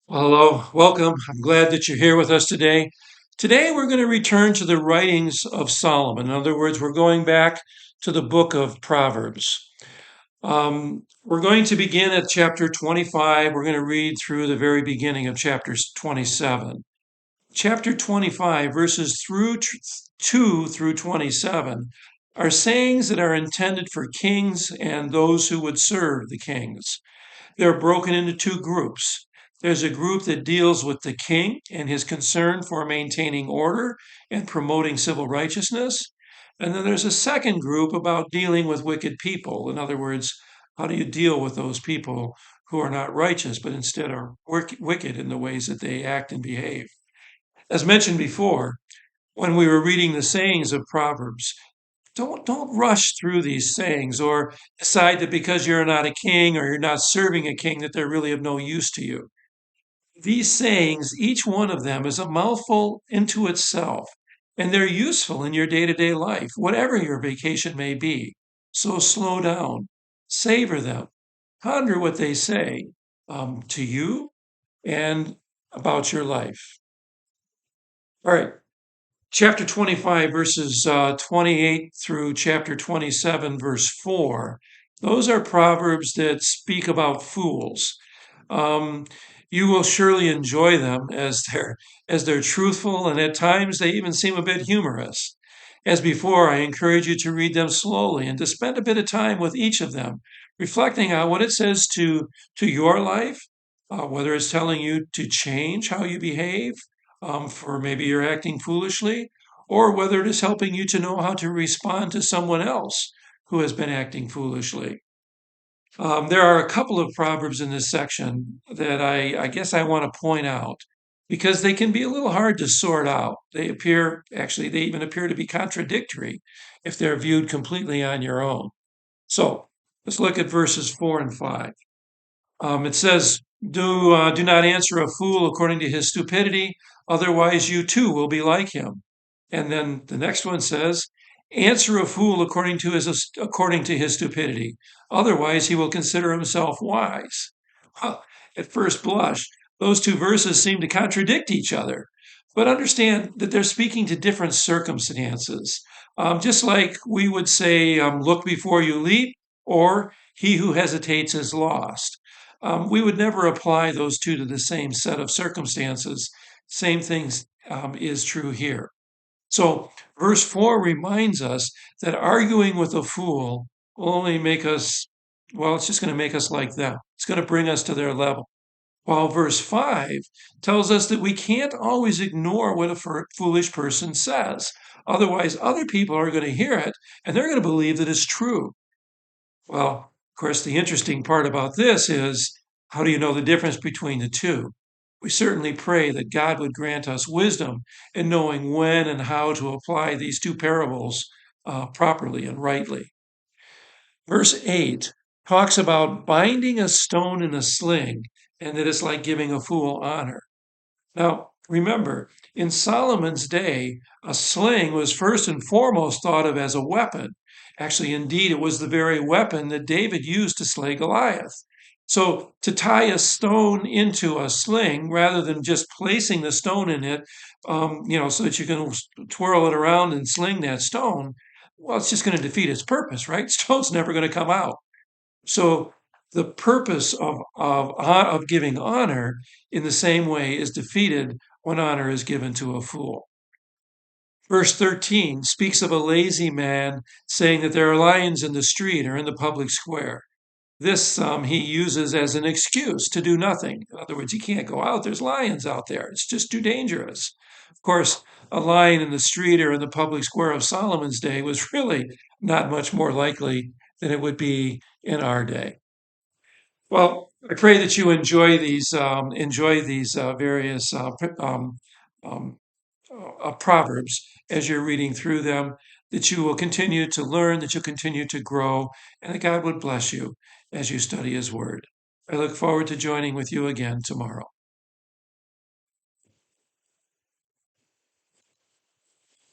Well, hello, welcome. I'm glad that you're here with us today. Today, we're going to return to the writings of Solomon. In other words, we're going back to the book of Proverbs. We're going to begin at chapter 25. We're going to read through the very beginning of chapter 27. Chapter 25, verses through 2 through 27, are sayings that are intended for kings and those who would serve the kings. They're broken into two groups. There's a group that deals with the king and his concern for maintaining order and promoting civil righteousness. And then there's a second group about dealing with wicked people. In other words, how do you deal with those people who are not righteous, but instead are wicked in the ways that they act and behave? As mentioned before, when we were reading the sayings of Proverbs, don't rush through these sayings or decide that because you're not a king or you're not serving a king that they're really of no use to you. These sayings, each one of them is a mouthful into itself, and they're useful in your day-to-day life, whatever your vacation may be. So slow down, savor them, ponder what they say to you and about your life. All right, chapter 25, verses 28 through chapter 27, verse 4. Those are proverbs that speak about fools. Um, you will surely enjoy them as they're truthful, and at times they even seem a bit humorous. As before, I encourage you to read them slowly and to spend a bit of time with each of them, reflecting on what it says to your life, whether it's telling you to change how you behave, for maybe you're acting foolishly, or whether it is helping you to know how to respond to someone else who has been acting foolishly. There are a couple of proverbs in this section that I guess I want to point out because they can be a little hard to sort out. They even appear to be contradictory if they're viewed completely on your own. So let's look at verses 4 and 5. It says, do not answer a fool according to his stupidity, otherwise you too will be like him. And then the next one says, answer a fool according to his stupidity, otherwise he will consider himself wise. Well, at first blush, those two verses seem to contradict each other, but understand that they're speaking to different circumstances. Just like we would say, look before you leap, or he who hesitates is lost. We would never apply those two to the same set of circumstances. Same things is true here. So, verse 4 reminds us that arguing with a fool will only make us, well, it's just going to make us like them. It's going to bring us to their level. While verse 5 tells us that we can't always ignore what a foolish person says. Otherwise, other people are going to hear it and they're going to believe that it's true. Well, of course, the interesting part about this is how do you know the difference between the two? We certainly pray that God would grant us wisdom in knowing when and how to apply these two parables properly and rightly. Verse 8 talks about binding a stone in a sling and that it's like giving a fool honor. Now, remember, in Solomon's day, a sling was first and foremost thought of as a weapon. Actually, indeed, it was the very weapon that David used to slay Goliath. So, to tie a stone into a sling rather than just placing the stone in it, so that you can twirl it around and sling that stone, well, it's just going to defeat its purpose, right? Stone's never going to come out. So the purpose of giving honor in the same way is defeated when honor is given to a fool. Verse 13 speaks of a lazy man saying that there are lions in the street or in the public square. This he uses as an excuse to do nothing. In other words, he can't go out. There's lions out there. It's just too dangerous. Of course, a lion in the street or in the public square of Solomon's day was really not much more likely than it would be in our day. Well, I pray that you enjoy these various um, proverbs as you're reading through them. That you will continue to learn, that you'll continue to grow, and that God would bless you as you study His Word. I look forward to joining with you again tomorrow.